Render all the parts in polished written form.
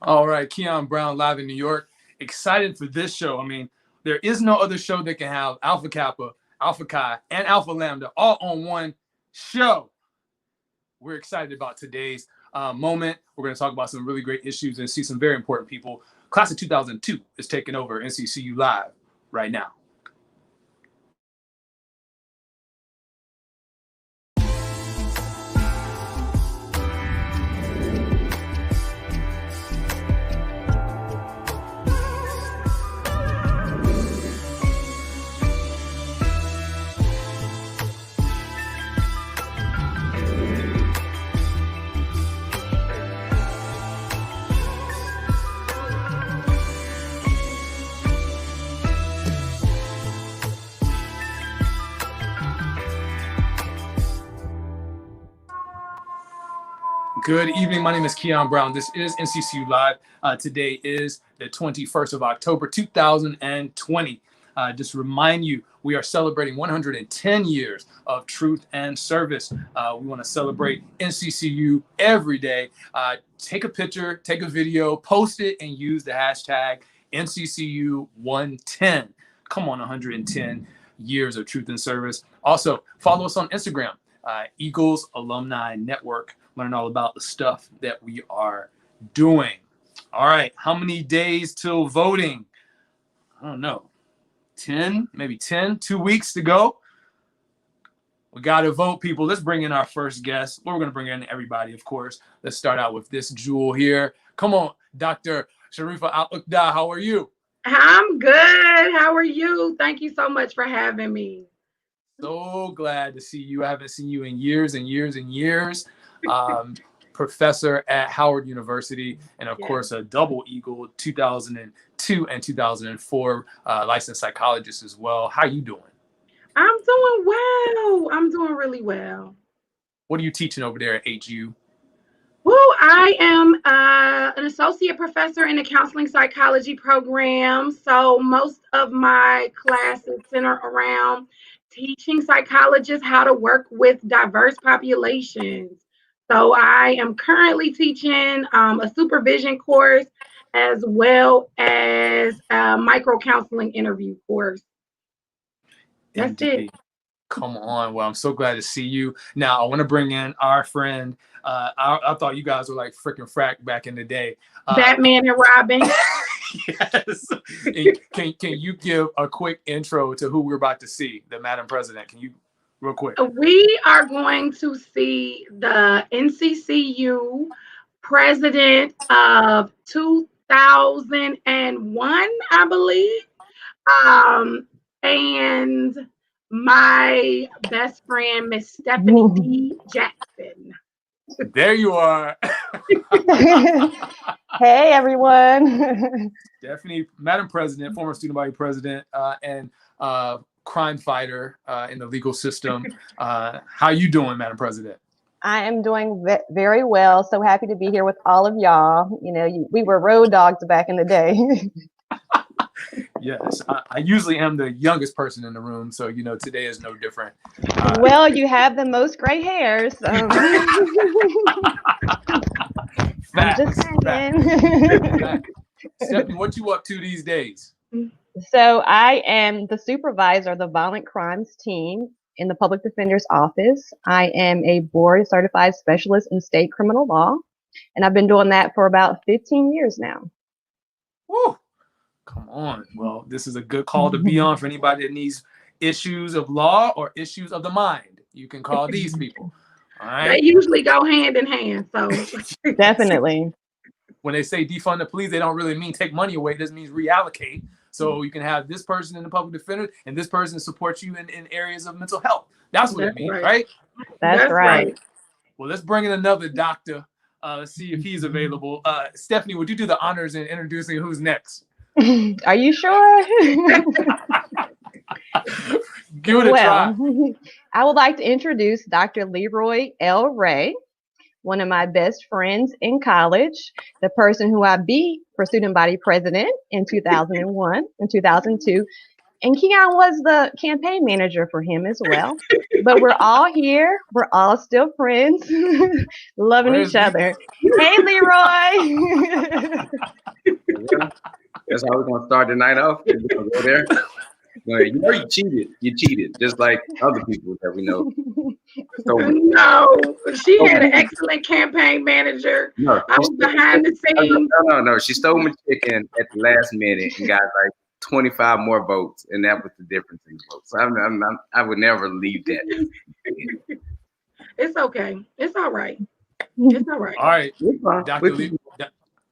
All right, Keon Brown live in New York. Excited for this show. I mean, there is no other show that can have Alpha Kappa, Alpha Chi, and Alpha Lambda all on one show. We're excited about today's moment. We're going to talk about some really great issues and see some very important people. Class of 2002 is taking over NCCU Live right now. Good evening. My name is Keon Brown. This is NCCU Live. Today is the 21st of October, 2020. Just remind you, we are celebrating 110 years of truth and service. We want to celebrate NCCU every day. Take a picture, take a video, post it, and use the hashtag NCCU110. Come on, 110 years of truth and service. Also, follow us on Instagram, Eagles Alumni Network. Learn all about the stuff that we are doing. All right, how many days till voting? I don't know, 10, maybe 10, 2 weeks to go. We got to vote, people. Let's bring in our first guest. We're going to bring in everybody, of course. Let's start out with this jewel here. Come on, Dr. Shareefah Al-Uqda, how are you? I'm good. How are you? Thank you so much for having me. So glad to see you. I haven't seen you in years and years and years. Professor at Howard University, and of course a double Eagle, 2002 and 2004 licensed psychologist as well. How you doing? I'm doing well. I'm doing really well. What are you teaching over there at HU? Well, I am an associate professor in the counseling psychology program. So most of my classes center around teaching psychologists how to work with diverse populations. So I am currently teaching a supervision course as well as a micro counseling interview course. That's it. Come on. Well, I'm so glad to see you. Now, I want to bring in our friend. I thought you guys were like freaking frack back in the day. Batman and Robin. Yes. Can you give a quick intro to who we're about to see, the Madam President? Can you, real quick? We are going to see the NCCU president of 2001, I believe. And my best friend, Miss Stephanie D. Jackson. There you are. Hey, everyone. Stephanie, Madam President, former student body president, and crime fighter in the legal system. How you doing, Madam President? I am doing very well. So happy to be here with all of y'all. You know, we were road dogs back in the day. Yes, I usually am the youngest person in the room, so you know today is no different. Well, you have the most gray hairs. So. Facts. Stephanie, what you up to these days? So I am the supervisor of the violent crimes team in the public defender's office. I am a board certified specialist in state criminal law, and I've been doing that for about 15 years now. Woo. Come on. Well, this is a good call to be on for anybody that needs issues of law or issues of the mind. You can call these people. All right. They usually go hand in hand. So definitely. When they say defund the police, they don't really mean take money away. It just means reallocate. So you can have this person in the public defender and this person support you in areas of mental health. That's what it means, right? That's right. Well, let's bring in another doctor. Let's see if he's available. Stephanie, would you do the honors in introducing who's next? Are you sure? Give it a try. I would like to introduce Dr. Leroy L. Wray, one of my best friends in college, the person who I beat for student body president in 2001 and 2002. And Keon was the campaign manager for him as well. But we're all here. We're all still friends, loving Where's each other. Hey, Leroy. That's how we're gonna start the night off. We're gonna go there. You know you cheated. You cheated, just like other people that we know. So, No, she had an excellent campaign manager. no, I was behind the scenes. no. She stole my chicken at the last minute and got like 25 more votes, and that was the difference in the votes. So I would never leave that. It's okay. It's all right. It's all right. All right, It's fine.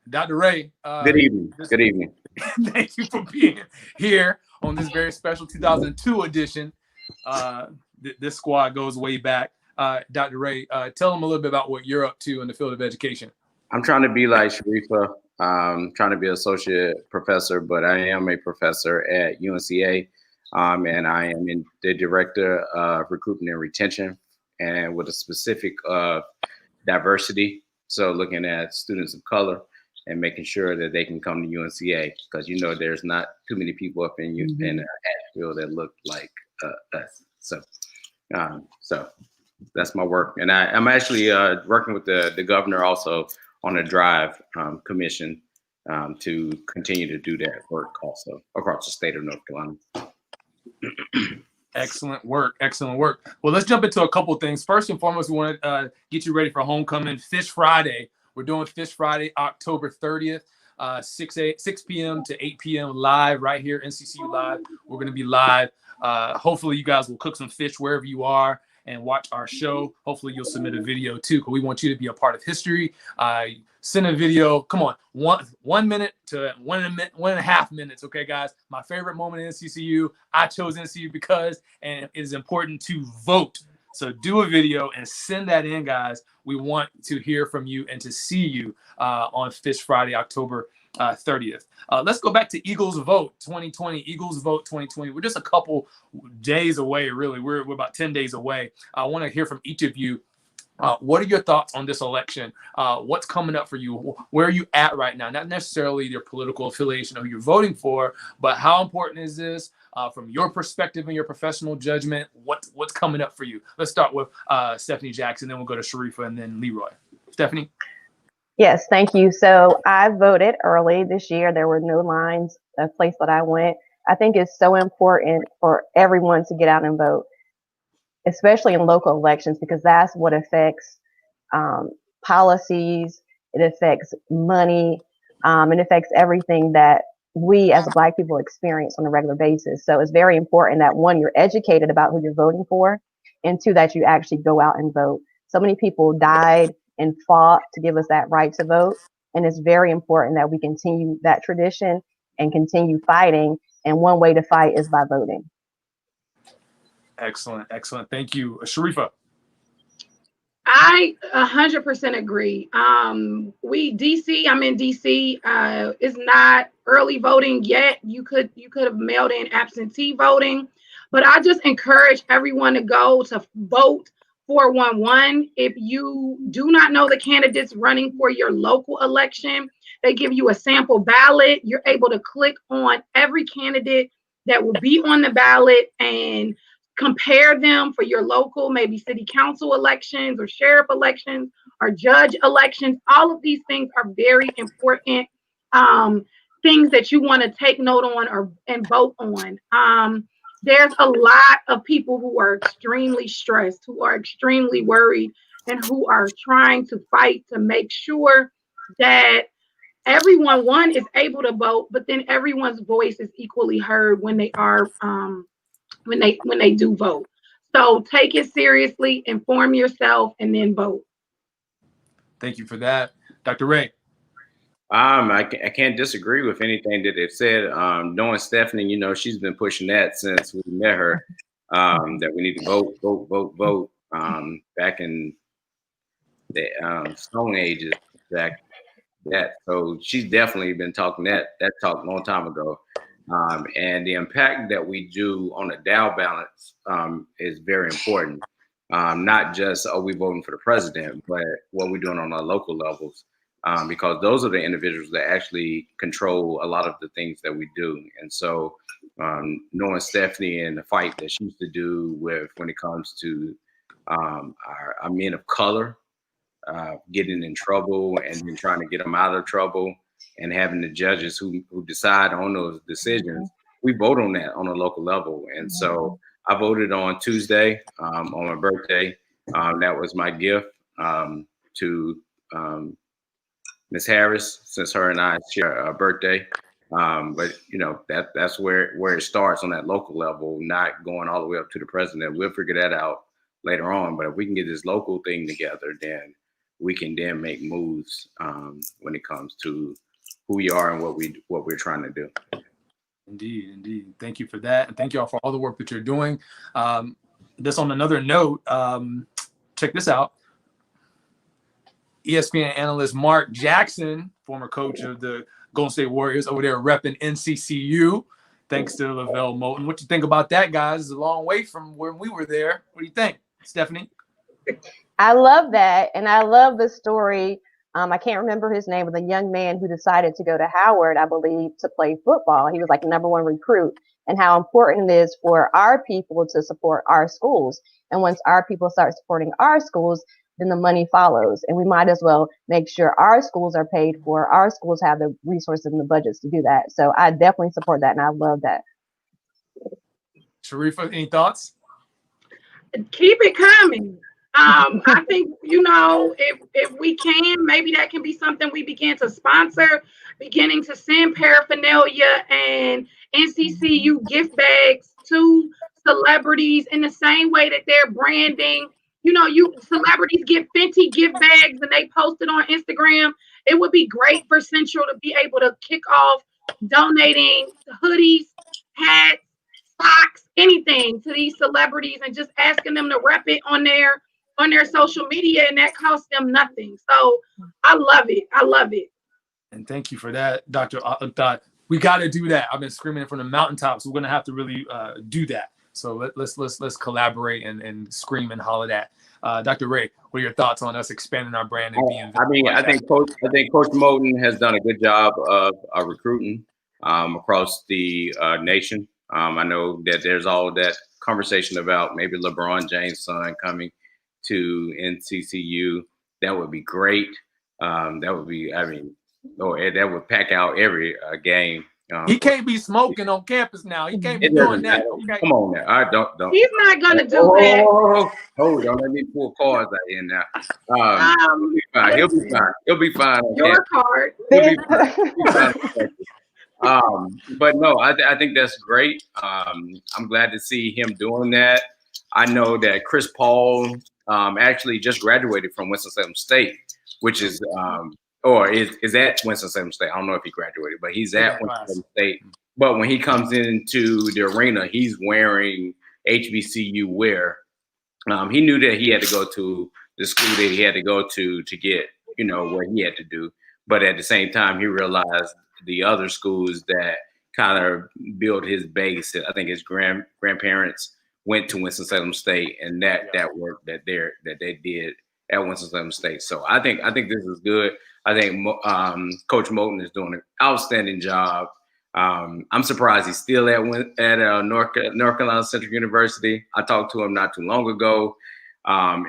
Dr. Wray. Good evening. Good evening. Thank you for being here on this very special 2002 edition. This squad goes way back. Dr. Wray, tell them a little bit about what you're up to in the field of education. I'm trying to be like Shareefah. Trying to be an associate professor, but I am a professor at UNCA, and I am in the director of recruitment and retention, and with a specific diversity. So looking at students of color and making sure that they can come to UNCA, because you know there's not too many people up in in Asheville that look like us. So that's my work, and I'm actually working with the governor also on a drive commission to continue to do that work also across the state of North Carolina. Excellent work. Excellent work. Well, let's jump into a couple of things. First and foremost, we want to get you ready for homecoming Fish Friday. We're doing Fish Friday, October 30th, 6 p.m. to 8 p.m. live right here, NCCU Live. We're going to be live. Hopefully, you guys will cook some fish wherever you are and watch our show. Hopefully, you'll submit a video too, because we want you to be a part of history. Send a video. Come on, 1 minute to 1.5 minutes. Okay, guys. My favorite moment in NCCU. I chose NCCU because, and it is important to vote. So do a video and send that in, guys. We want to hear from you and to see you on Fish Friday, October 30th. Let's go back to Eagles Vote 2020. Eagles Vote 2020. We're just a couple days away, really. We're about 10 days away. I want to hear from each of you. What are your thoughts on this election? What's coming up for you? Where are you at right now? Not necessarily your political affiliation or who you're voting for, but how important is this from your perspective and your professional judgment? What's coming up for you? Let's start with Stephanie Jackson, then we'll go to Shareefah and then Leroy. Stephanie? Yes, thank you. So I voted early this year. There were no lines a place that I went. I think it's so important for everyone to get out and vote, especially in local elections, because that's what affects policies. It affects money. It affects everything that we as Black people experience on a regular basis. So it's very important that, one, you're educated about who you're voting for, and two, that you actually go out and vote. So many people died and fought to give us that right to vote. And it's very important that we continue that tradition and continue fighting. And one way to fight is by voting. Excellent. Excellent. Thank you. Shareefah? I 100% agree. I'm in DC. It's not early voting yet. You could have mailed in absentee voting, but I just encourage everyone to go to vote 411. If you do not know the candidates running for your local election, they give you a sample ballot. You're able to click on every candidate that will be on the ballot and compare them for your local, maybe city council elections or sheriff elections or judge elections. All of these things are very important things that you want to take note on and vote on. There's a lot of people who are extremely stressed, who are extremely worried, and who are trying to fight to make sure that everyone, one, is able to vote, but then everyone's voice is equally heard when they are when they do vote. So take it seriously, inform yourself, and then vote. Thank you for that. Dr. Wray? I can't disagree with anything that they've said. Knowing Stephanie, you know, she's been pushing that since we met her, that we need to vote. Back in the Stone Ages, back that. So she's definitely been talking that talk a long time ago. And the impact that we do on the Dow balance is very important. Not just, are we voting for the president, but what we're doing on our local levels. Because those are the individuals that actually control a lot of the things that we do. And so knowing Stephanie and the fight that she used to do with when it comes to our men of color getting in trouble and then trying to get them out of trouble, and having the judges who decide on those decisions. We vote on that on a local level. And so I voted on Tuesday on my birthday. That was my gift to Ms. Harris, since her and I share a birthday. But you know, that's where it starts on that local level, not going all the way up to the president. We'll figure that out later on. But if we can get this local thing together, then we can then make moves when it comes to who we are and what we're trying to do. Indeed. Thank you for that. And thank you all for all the work that you're doing. This on another note, check this out. ESPN analyst Mark Jackson, former coach of the Golden State Warriors, over there repping NCCU, thanks to Lavelle Moulton. What you think about that, guys? It's a long way from when we were there. What do you think, Stephanie? I love that. And I love the story. I can't remember his name, but a young man who decided to go to Howard, I believe, to play football. He was like the #1 recruit, and how important it is for our people to support our schools. And once our people start supporting our schools, then the money follows. And we might as well make sure our schools are paid for. Our schools have the resources and the budgets to do that. So I definitely support that, and I love that. Shareefah, any thoughts? Keep it coming. I think, you know, if we can, maybe that can be something we begin to sponsor, beginning to send paraphernalia and NCCU gift bags to celebrities in the same way that they're branding. You know, celebrities get Fenty gift bags and they post it on Instagram. It would be great for Central to be able to kick off donating hoodies, hats, socks, anything to these celebrities and just asking them to rep it on their social media, and that costs them nothing. So I love it. And thank you for that, Dr. Thought. We got to do that. I've been screaming it from the mountaintops. We're going to have to really do that. So let's collaborate and scream and holler that. Dr. Wray, what are your thoughts on us expanding our brand and being? I think Coach Moulton has done a good job of recruiting across the nation. I know that there's all that conversation about maybe LeBron James' son coming to NCCU. That would be great. That would pack out every game. He can't be smoking on campus now. He can't be doing that. Okay. Come on now. All right, don't. He's not gonna do that. Hold on, let me pull cards out here now. He'll be fine. He'll be fine. Your card. He'll be fine. But no, I think that's great. I'm glad to see him doing that. I know that Chris Paul actually just graduated from Winston-Salem State, which is or is at Winston-Salem State. I don't know if he graduated, but he's at Winston-Salem State. But when he comes into the arena, he's wearing HBCU wear. He knew that he had to go to the school that he had to go to get, you know, what he had to do. But at the same time, he realized the other schools that kind of built his base. I think his grandparents went to Winston-Salem State, and that work that they did at Winston-Salem State. So I think this is good. I think Coach Moulton is doing an outstanding job. I'm surprised he's still at North Carolina Central University. I talked to him not too long ago.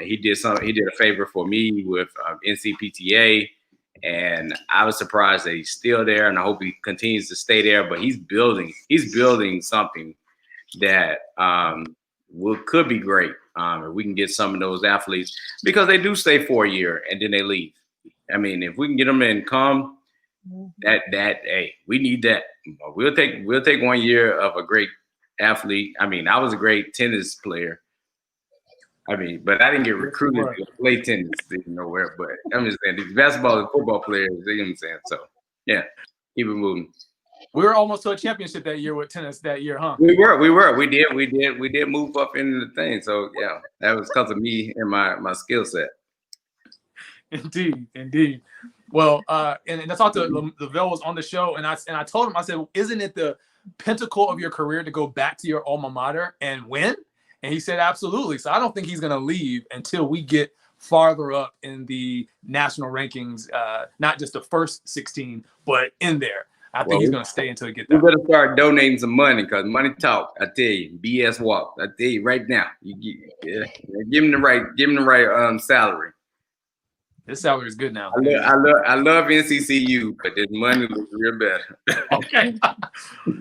He did a favor for me with NCPTA, and I was surprised that he's still there, and I hope he continues to stay there. But he's building something that could be great if we can get some of those athletes, because they do stay for a year and then they leave. I mean, if we can get them in come, hey, we need that. We'll take 1 year of a great athlete. I mean, I was a great tennis player. I mean, but I didn't get recruited to play tennis, nowhere. But I'm just saying, these basketball and football players, you know what I'm saying? So, yeah, keep it moving. We were almost to a championship that year with tennis that year, huh? We were. We did move up into the thing. So, yeah, that was because of me and my skill set. Indeed. Well, and I talked to Lavelle was on the show, and I told him, I said, isn't it the pinnacle of your career to go back to your alma mater and win? And he said, absolutely. So I don't think he's going to leave until we get farther up in the national rankings, not just the first 16, but in there. I think he's going to stay until he gets You that. better start donating some money because money talk. I tell you, BS walk. I tell you right now. Give him the right salary. His salary is good now. I love NCCU, but this money looks real better. Okay.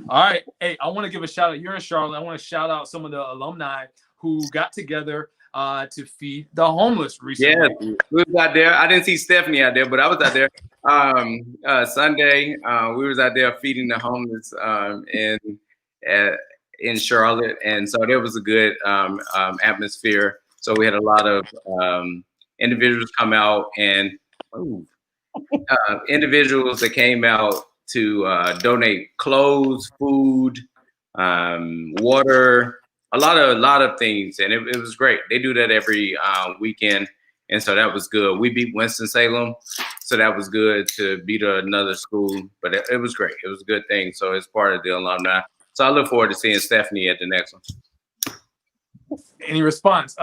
All right. Hey, I want to give a shout out. You're in Charlotte. I want to shout out some of the alumni who got together to feed the homeless recently. Yeah, we was out there. I didn't see Stephanie out there, but I was out there. Sunday, we was out there feeding the homeless in Charlotte, and so there was a good atmosphere. So we had a lot of individuals come out and individuals that came out to donate clothes, food, water, a lot of things, and it was great. They do that every weekend, and so that was good. We beat Winston-Salem, so that was good to beat another school, but it was great. It was a good thing. So it's part of the alumni. So I look forward to seeing Stephanie at the next one. Any response,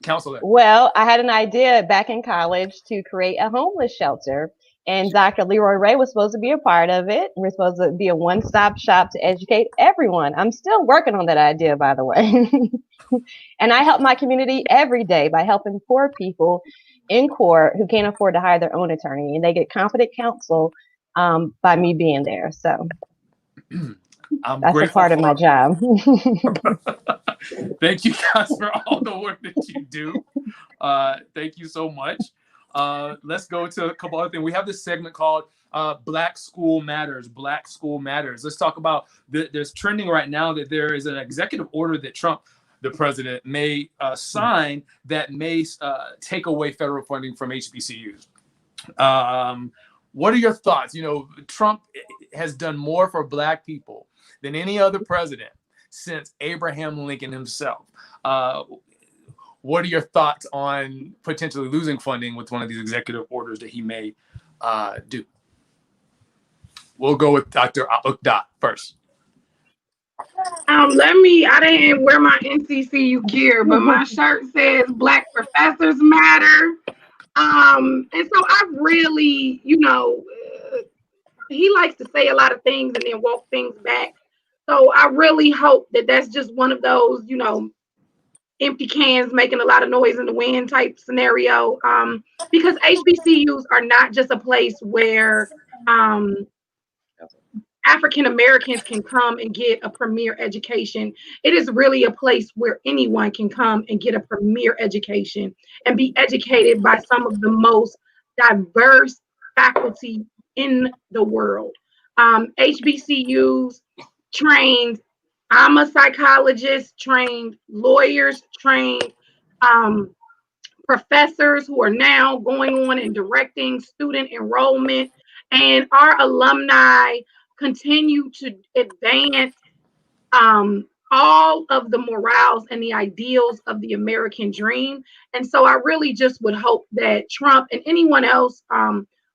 Counselor? Well, I had an idea back in college to create a homeless shelter, and Dr. Leroy Wray was supposed to be a part of it. We're supposed to be a one-stop shop to educate everyone. I'm still working on that idea, by the way. And I help my community every day by helping poor people in court who can't afford to hire their own attorney, and they get competent counsel by me being there. So that's a part of my job. Thank you guys for all the work that you do. Thank you so much. Let's go to a couple other things. We have this segment called Black School Matters. Black School Matters. Let's talk about there's trending right now that there is an executive order that Trump, the president, may sign that may take away federal funding from HBCUs. What are your thoughts? You know, Trump has done more for Black people than any other president since Abraham Lincoln himself. What are your thoughts on potentially losing funding with one of these executive orders that he may do? We'll go with Dr. Ukda first. I didn't wear my NCCU gear, but my shirt says Black Professors Matter. And so I really, he likes to say a lot of things and then walk things back. So I really hope that that's just one of those, empty cans making a lot of noise in the wind type scenario. Because HBCUs are not just a place where African Americans can come and get a premier education. It is really a place where anyone can come and get a premier education and be educated by some of the most diverse faculty in the world. HBCUs trained, I'm a psychologist, trained lawyers, trained professors who are now going on and directing student enrollment, and our alumni continue to advance all of the morals and the ideals of the American dream. And so I really just would hope that Trump and anyone else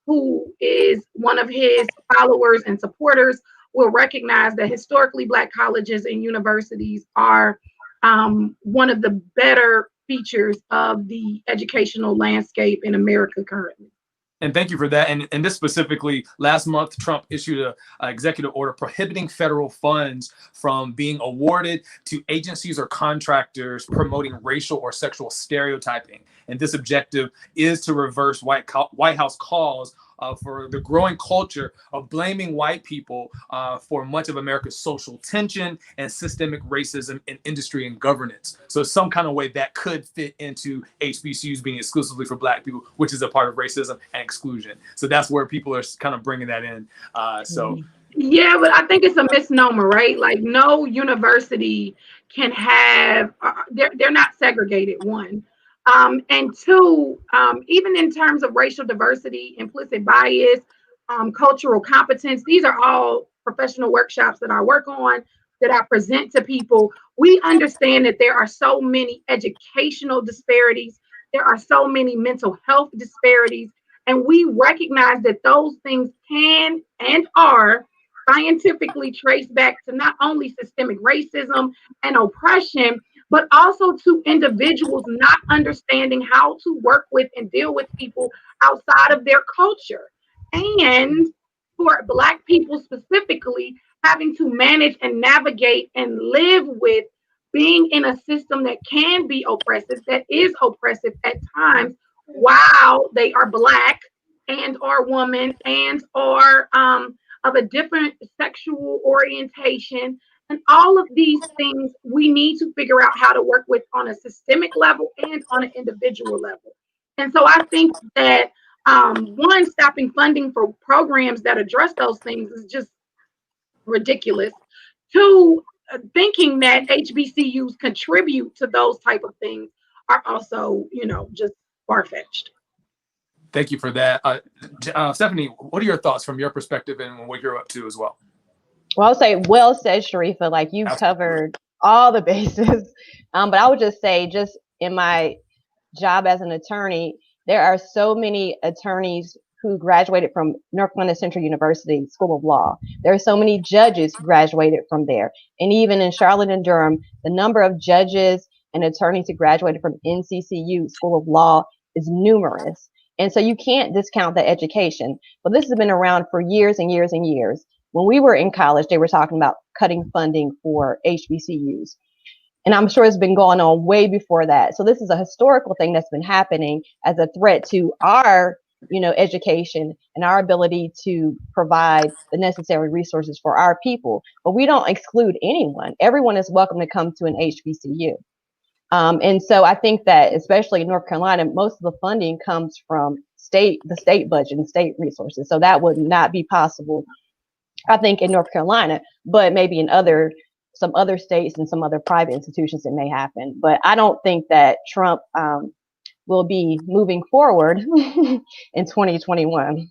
who is one of his followers and supporters will recognize that historically Black colleges and universities are one of the better features of the educational landscape in America currently. And thank you for that. And this specifically, last month, Trump issued an executive order prohibiting federal funds from being awarded to agencies or contractors promoting racial or sexual stereotyping. And this objective is to reverse White House calls for the growing culture of blaming white people for much of America's social tension and systemic racism in industry and governance. So some kind of way that could fit into HBCUs being exclusively for Black people, which is a part of racism and exclusion. So that's where people are kind of bringing that in. Yeah, but I think it's a misnomer, right? Like no university can have, they're not segregated, one. And two, even in terms of racial diversity, implicit bias, cultural competence, these are all professional workshops that I work on, that I present to people. We understand that there are so many educational disparities. There are so many mental health disparities. And we recognize that those things can and are scientifically traced back to not only systemic racism and oppression, but also to individuals not understanding how to work with and deal with people outside of their culture, and for Black people specifically having to manage and navigate and live with being in a system that can be oppressive, that is oppressive at times, while they are Black and or woman and or of a different sexual orientation. And all of these things we need to figure out how to work with on a systemic level and on an individual level. And so I think that one, stopping funding for programs that address those things is just ridiculous. Two, thinking that HBCUs contribute to those type of things are also, just far-fetched. Thank you for that. Stephanie, what are your thoughts from your perspective and what you're up to as well? Well, I'll say, well said, Shareefah. Like, you've covered all the bases. But I would just say, just in my job as an attorney, there are so many attorneys who graduated from North Carolina Central University School of Law. There are so many judges who graduated from there. And even in Charlotte and Durham, the number of judges and attorneys who graduated from NCCU School of Law is numerous. And so you can't discount that education. But this has been around for years and years and years. When we were in college, they were talking about cutting funding for HBCUs. And I'm sure it's been going on way before that. So this is a historical thing that's been happening as a threat to our, education and our ability to provide the necessary resources for our people. But we don't exclude anyone. Everyone is welcome to come to an HBCU. And so I think that, especially in North Carolina, most of the funding comes from the state budget and state resources. So that would not be possible, I think, in North Carolina, but maybe in some other states and some other private institutions it may happen. But I don't think that Trump will be moving forward in 2021.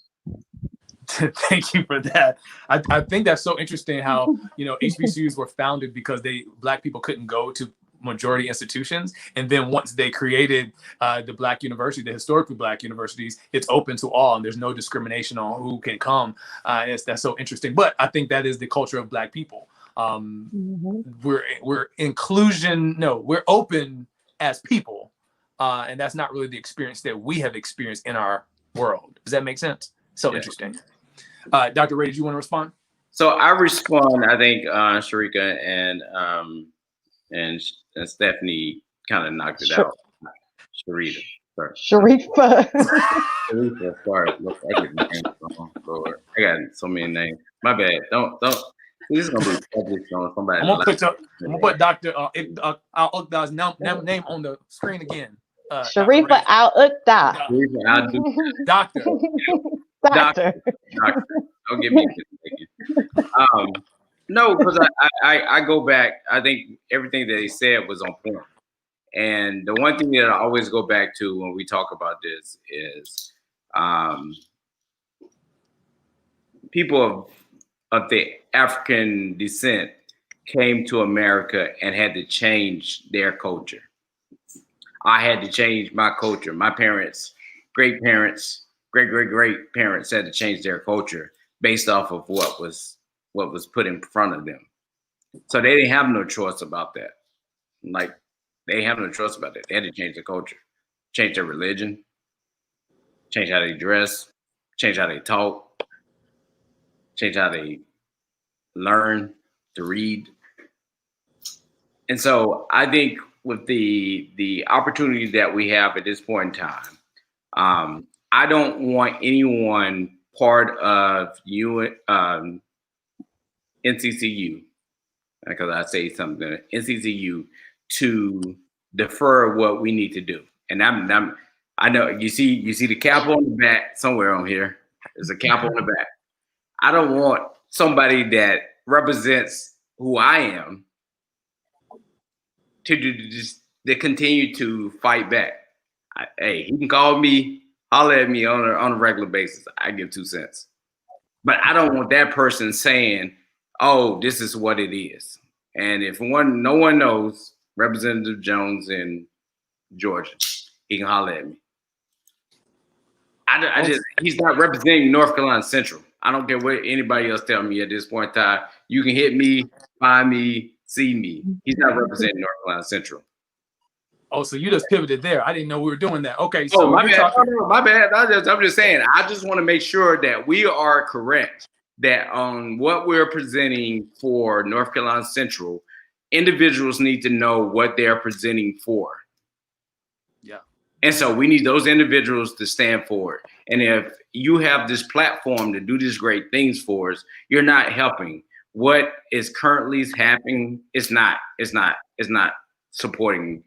Thank you for that. I think that's so interesting how, HBCUs were founded because Black people couldn't go to majority institutions. And then once they created the Black university, the historically Black universities, it's open to all and there's no discrimination on who can come. That's so interesting. But I think that is the culture of Black people. We're we're open as people. And that's not really the experience that we have experienced in our world. Does that make sense? So interesting. Dr. Wray, did you want to respond? So I respond, I think Shareefah and Stephanie kind of knocked it out. Shareefah. Shareefah. Shareefah, sorry. Look, I get my names wrong, Lord. I got so many names. My bad. Don't. This is gonna be published on somebody. I'm gonna put Dr. Al-Uqda's name on the screen again. Shareefah Al-Uqda. Doctor. Doctor. Don't get me mistaken. No, because I go back. I think everything that he said was on point. And the one thing that I always go back to when we talk about this is people of the African descent came to America and had to change their culture. I had to change my culture. My parents, great-parents, great-great-great-parents had to change their culture based off of what was put in front of them. So they didn't have no choice about that. Like, they have no choice about that. They had to change their culture, change their religion, change how they dress, change how they talk, change how they learn to read. And so I think with the opportunity that we have at this point in time, I don't want anyone part of NCCU, because I say something, NCCU, to defer what we need to do. And I know you see the cap on the back somewhere on here. There's a cap on the back. I don't want somebody that represents who I am to continue to fight back. Hey, he can call me, holler at me on a regular basis. I give 2 cents. But I don't want that person saying, "Oh, this is what it is." And if no one knows Representative Jones in Georgia, he can holler at me. He's not representing North Carolina Central. I don't care what anybody else tell me at this point in time. You can hit me, find me, see me. He's not representing North Carolina Central. Oh, so you just pivoted there. I didn't know we were doing that. Okay, so my bad. My bad. I'm just saying. I just want to make sure that we are correct that on what we're presenting for North Carolina Central, individuals need to know what they're presenting for. Yeah. And so we need those individuals to stand for it. And if you have this platform to do these great things for us, you're not helping. What is currently happening is not supporting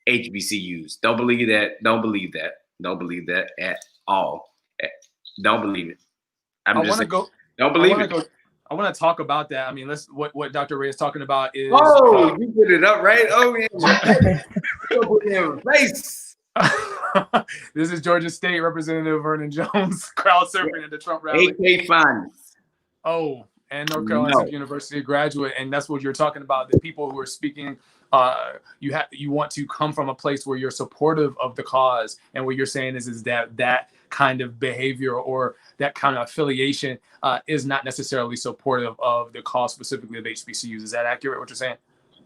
HBCUs. Don't believe that. Don't believe that. Don't believe that at all. Don't believe it. Don't believe it. I want to talk about that. I mean, what Dr. Wray is talking about is. Oh, you put it up, right? Oh, yeah. Put it in face. This is Georgia State Representative Vernon Jones crowd surfing at the Trump rally. AK Finance. Oh, and North Carolina Central University graduate, and that's what you're talking about. The people who are speaking, you want to come from a place where you're supportive of the cause, and what you're saying is that kind of behavior or that kind of affiliation is not necessarily supportive of the cause specifically of HBCUs. Is that accurate? What you're saying?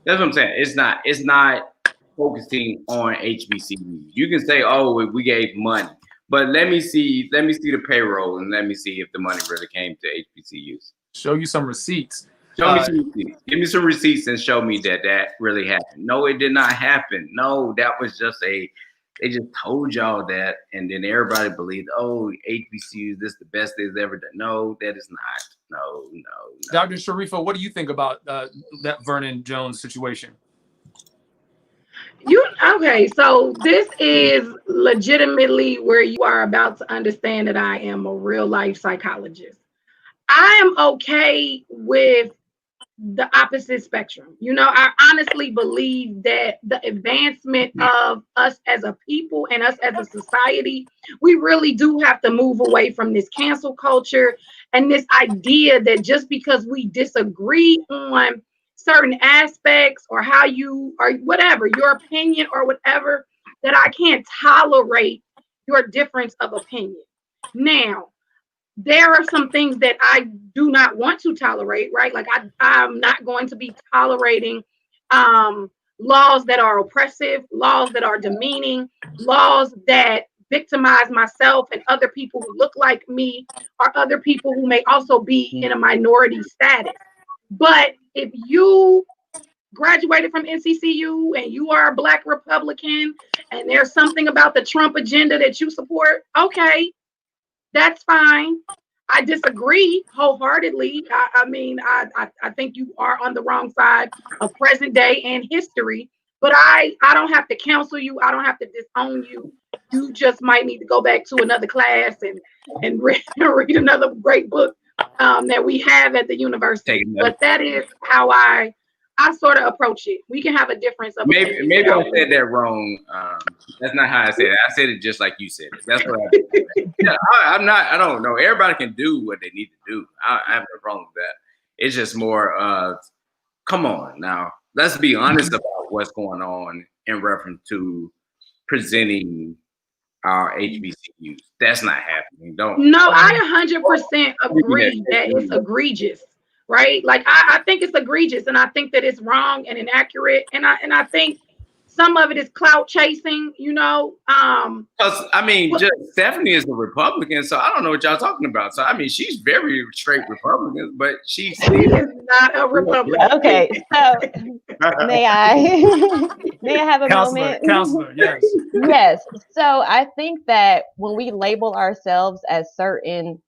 That's what I'm saying. It's not focusing on HBCUs. You can say, "Oh, we gave money," but let me see the payroll and let me see if the money really came to HBCUs. Show you some receipts. Show me some receipts. Give me some receipts and show me that really happened. No, it did not happen. No, that was just they just told y'all that, and then everybody believed, oh, HBCUs, this is the best they've ever done. No, that is not. No. Dr. Shareefah, what do you think about that Vernon Jones situation? Okay, so this is legitimately where you are about to understand that I am a real life psychologist. I am okay with the opposite spectrum. I honestly believe that the advancement of us as a people and us as a society, we really do have to move away from this cancel culture and this idea that just because we disagree on certain aspects or how you or whatever, your opinion or whatever, that I can't tolerate your difference of opinion. Now, there are some things that I do not want to tolerate, right? Like I'm not going to be tolerating laws that are oppressive, laws that are demeaning, laws that victimize myself and other people who look like me or other people who may also be in a minority status. But if you graduated from NCCU and you are a Black Republican and there's something about the Trump agenda that you support, okay, that's fine. I disagree wholeheartedly. I think you are on the wrong side of present day and history, but I don't have to counsel you. I don't have to disown you. You just might need to go back to another class and read another great book that we have at the university. But that is how I sort of approach it. We can have a difference of maybe I said that wrong. That's not how I said it. I said it just like you said it. That's what I did. Yeah, I don't know. Everybody can do what they need to do. I have no problem with that. It's just more come on now. Let's be honest about what's going on in reference to presenting our HBCUs. That's not happening. I 100% agree that it's egregious. Right? Like I think it's egregious and I think that it's wrong and inaccurate. And I think some of it is clout chasing, Because just Stephanie is a Republican, so I don't know what y'all talking about. So she's very straight Republican, but she is not a Republican. Okay, so may I have a moment? Counselor, yes. Yes. So I think that when we label ourselves as certain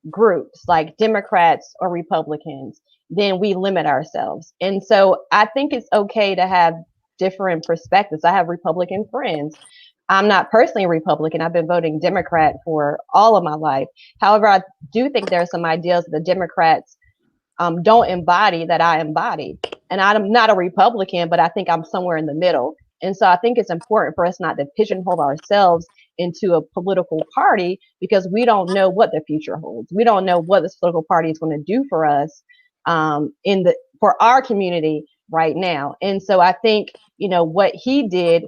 groups like Democrats or Republicans, then we limit ourselves. And so I think it's okay to have different perspectives. I have Republican friends. I'm not personally a Republican. I've been voting Democrat for all of my life. However, I do think there are some ideas that the Democrats don't embody that I embody. And I'm not a Republican, but I think I'm somewhere in the middle. And so I think it's important for us not to pigeonhole ourselves into a political party because we don't know what the future holds. We don't know what this political party is going to do for us for our community right now. And so I think, what he did,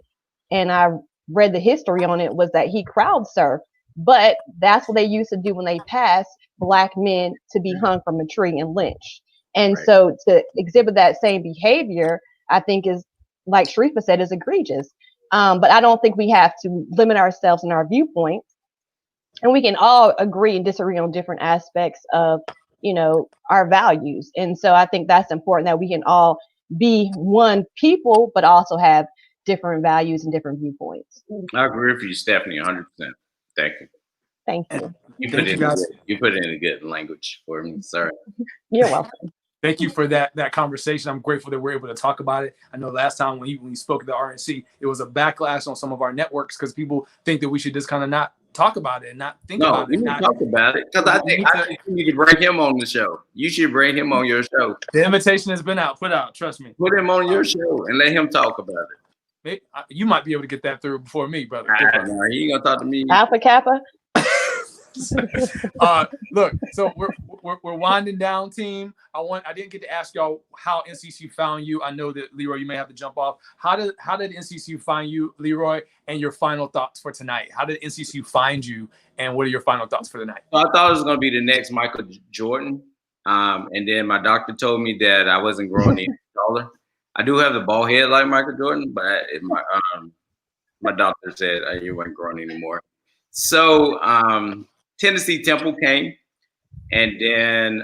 and I read the history on it, was that he crowd surfed, but that's what they used to do when they passed Black men to be hung from a tree and lynched. And so to exhibit that same behavior, I think is, like Shareefah said, is egregious. But I don't think we have to limit ourselves in our viewpoints. And we can all agree and disagree on different aspects of our values. And so I think that's important, that we can all be one people, but also have different values and different viewpoints. I agree with you, Stephanie, 100%. Thank you. Thank you. You put it in a good language for me. Sorry. You're welcome. Thank you for that conversation. I'm grateful that we're able to talk about it. I know last time when you spoke at the RNC, it was a backlash on some of our networks because people think that we should just kind of not talk about it and not think about it. No, we need to talk about it, because I think you need to bring him on the show. You should bring him on your show. The invitation has been put out. Trust me. Put him on your show and let him talk about it. Maybe, you might be able to get that through before me, brother. He ain't gonna talk to me. Alpha Kappa. Look, so we're winding down, team. I didn't get to ask y'all how NCCU found you. I know that Leroy, you may have to jump off. How did NCCU find you, Leroy, and your final thoughts for tonight? How did NCCU find you, and what are your final thoughts for the night? Well, I thought it was gonna be the next Michael Jordan, and then my doctor told me that I wasn't growing any taller. I do have the bald head like Michael Jordan, but my doctor said you weren't growing anymore. So Tennessee Temple came, and then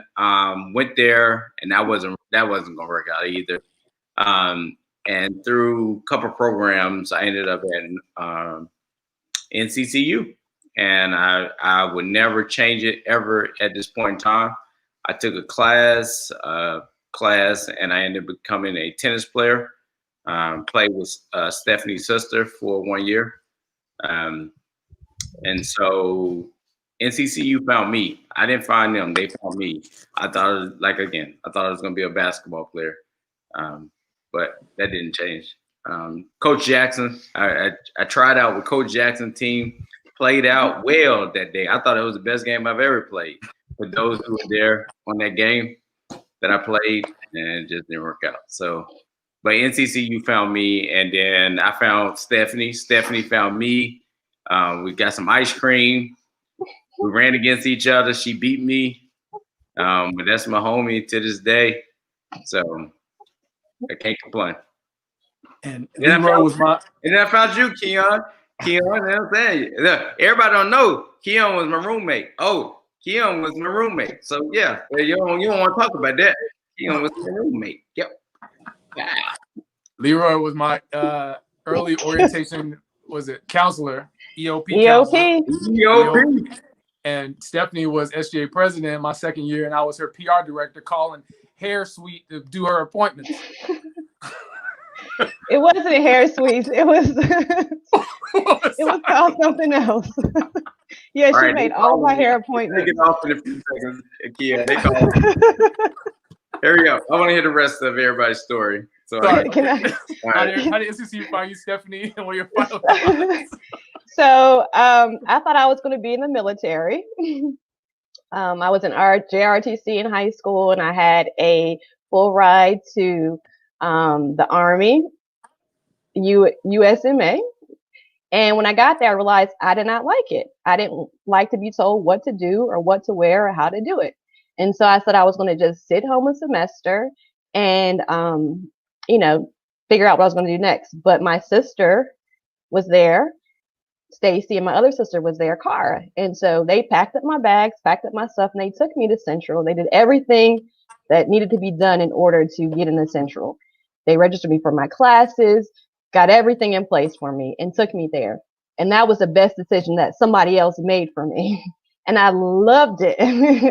went there, and that wasn't gonna work out either. And through a couple programs, I ended up at NCCU, and I would never change it ever at this point in time. I took a class, and I ended up becoming a tennis player. Played with Stephanie's sister for 1 year, and so NCCU found me. I didn't find them; they found me. I thought it was gonna be a basketball player, but that didn't change. Coach Jackson, I tried out with Coach Jackson's team, played out well that day. I thought it was the best game I've ever played. For those who were there on that game that I played, and it just didn't work out. So, but NCCU found me, and then I found Stephanie. Stephanie found me. We got some ice cream. We ran against each other. She beat me. But that's my homie to this day. So I can't complain. And then I found you, Keon. You know what I'm saying? Look, everybody don't know Keon was my roommate. Oh, Keon was my roommate. So yeah, you don't want to talk about that. Keon was my roommate. Yep. Yeah. Leroy was my early orientation, counselor, EOP. EOP. And Stephanie was SGA president my second year, and I was her PR director, calling Hair Suite to do her appointments. It wasn't a Hair Suite. It was it was called something else. Yeah, she made all my hair appointments. Take it off in a few seconds. Yeah, they call Here we go. I want to hear the rest of everybody's story. So how did NCCU find you, Stephanie? And what are your final thoughts? So I thought I was going to be in the military. I was in JRTC in high school, and I had a full ride to the Army, USMA. And when I got there, I realized I did not like it. I didn't like to be told what to do or what to wear or how to do it. And so I said I was going to just sit home a semester and, figure out what I was going to do next. But my sister was there, Stacy, and my other sister was there, Cara. And so they packed up my bags, packed up my stuff, and they took me to Central. They did everything that needed to be done in order to get into Central. They registered me for my classes, got everything in place for me, and took me there. And that was the best decision that somebody else made for me. And I loved it.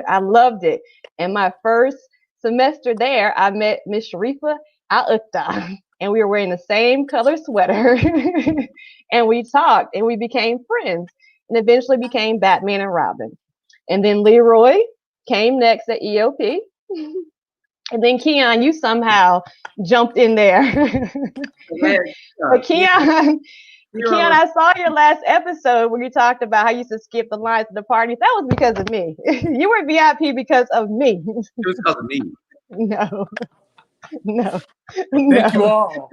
I loved it. And my first semester there, I met Miss Shareefah and we were wearing the same color sweater. And we talked and we became friends and eventually became Batman and Robin. And then Leroy came next at EOP. And then Keon, you somehow jumped in there. But Keon, I saw your last episode where you talked about how you used to skip the lines of the parties. That was because of me. You were VIP because of me. It was because of me. No. Thank you all.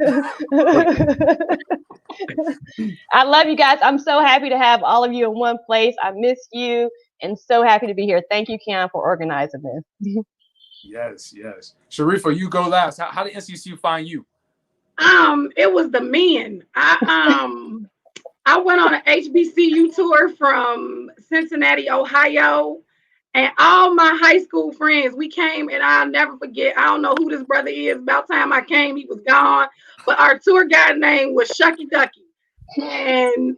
I love you guys. I'm so happy to have all of you in one place. I miss you and so happy to be here. Thank you, Keon, for organizing this. Yes. Shareefah, you go last. How did NCCU find you? It was the men. I went on an HBCU tour from Cincinnati, Ohio, And all my high school friends, we came, and I'll never forget. I don't know who this brother is. About time I came, he was gone. But our tour guide name was Shucky Ducky. And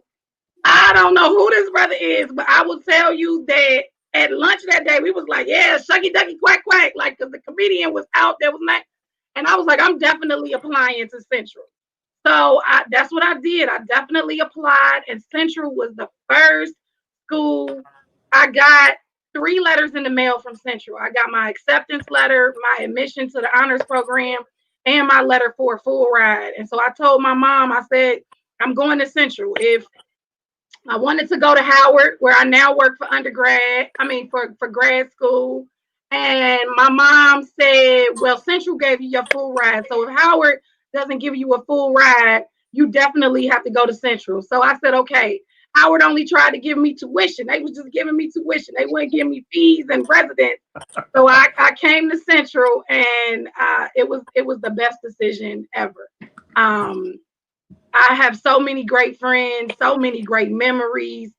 I don't know who this brother is, but I will tell you that at lunch that day, we was like, yeah, Shucky Ducky Quack Quack. Like, because the comedian was out there was not. And I was like, I'm definitely applying to Central. So that's what I did. I definitely applied, and Central was the first school. I got 3 letters in the mail from Central. I got my acceptance letter, my admission to the honors program, and my letter for a full ride. And so I told my mom, I said, I'm going to Central. If I wanted to go to Howard, where I now work for for grad school. And my mom said, well, Central gave you your full ride. So if Howard doesn't give you a full ride, you definitely have to go to Central. So I said, okay. Howard only tried to give me tuition. They was just giving me tuition. They wouldn't give me fees and residence. So I came to Central, and it was the best decision ever. I have so many great friends, so many great memories,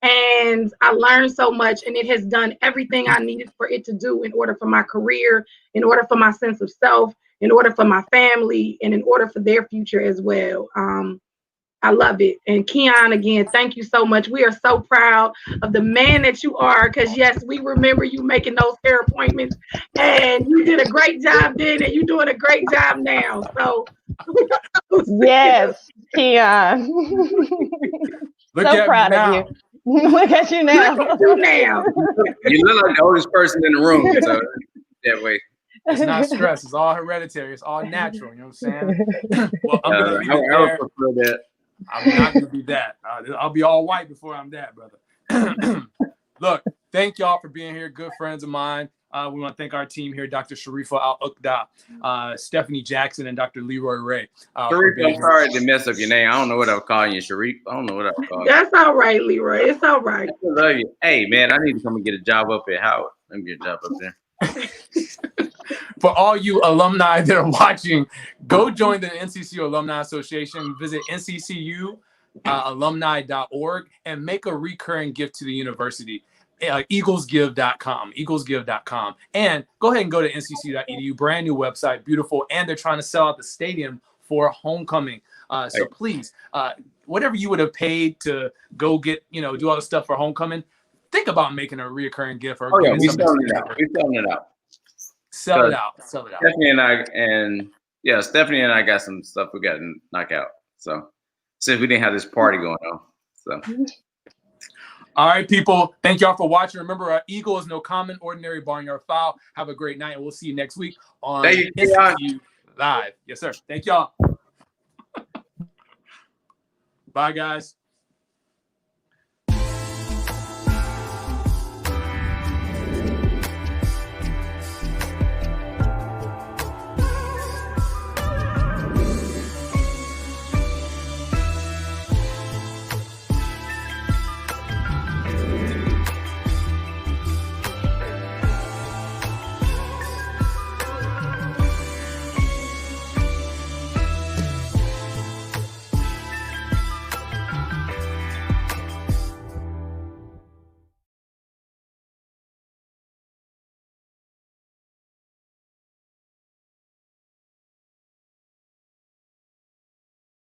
and I learned so much, and it has done everything I needed for it to do in order for my career, in order for my sense of self, in order for my family, and in order for their future as well. I love it. And Keon, again, thank you so much. We are so proud of the man that you are, because yes, we remember you making those hair appointments, and you did a great job then, and you're doing a great job now. So yes, Keon. Look so at proud me of now. you. Look at you now. look at you now. You look like the oldest person in the room, so that way. It's not stress. It's all hereditary. It's all natural. You know what I'm saying? Well, I'm gonna leave it I would there. prefer that. I'm not gonna be that. I'll be all white before I'm that, brother. Look, thank y'all for being here. Good friends of mine. We want to thank our team here, Dr. Shareefah Al-Uqda, Stephanie Jackson, and Dr. Leroy Wray. Shareefah, I'm sorry to mess up your name. I don't know what I was calling you, Shareefah. I don't know what I was calling you. That's all right, Leroy. It's all right. I love you. Hey, man, I need to come and get a job up at Howard. Let me get a job up there. For all you alumni that are watching, go join the NCCU Alumni Association. Visit nccu alumni.org and make a recurring gift to the university. eaglesgive.com, and go ahead and go to nccu.edu. Brand new website, beautiful, and they're trying to sell out the stadium for homecoming. So please, whatever you would have paid to go get, do all the stuff for homecoming, think about making a recurring gift. Or we're selling it out. We're selling it out. Sell it out. Stephanie and I got some stuff we got to knock out. So since we didn't have this party going on, so. All right, people. Thank y'all for watching. Remember, Eagle is no common, ordinary, barnyard fowl. Have a great night, and we'll see you next week on NCCU Live. Yes, sir. Thank y'all. Bye, guys.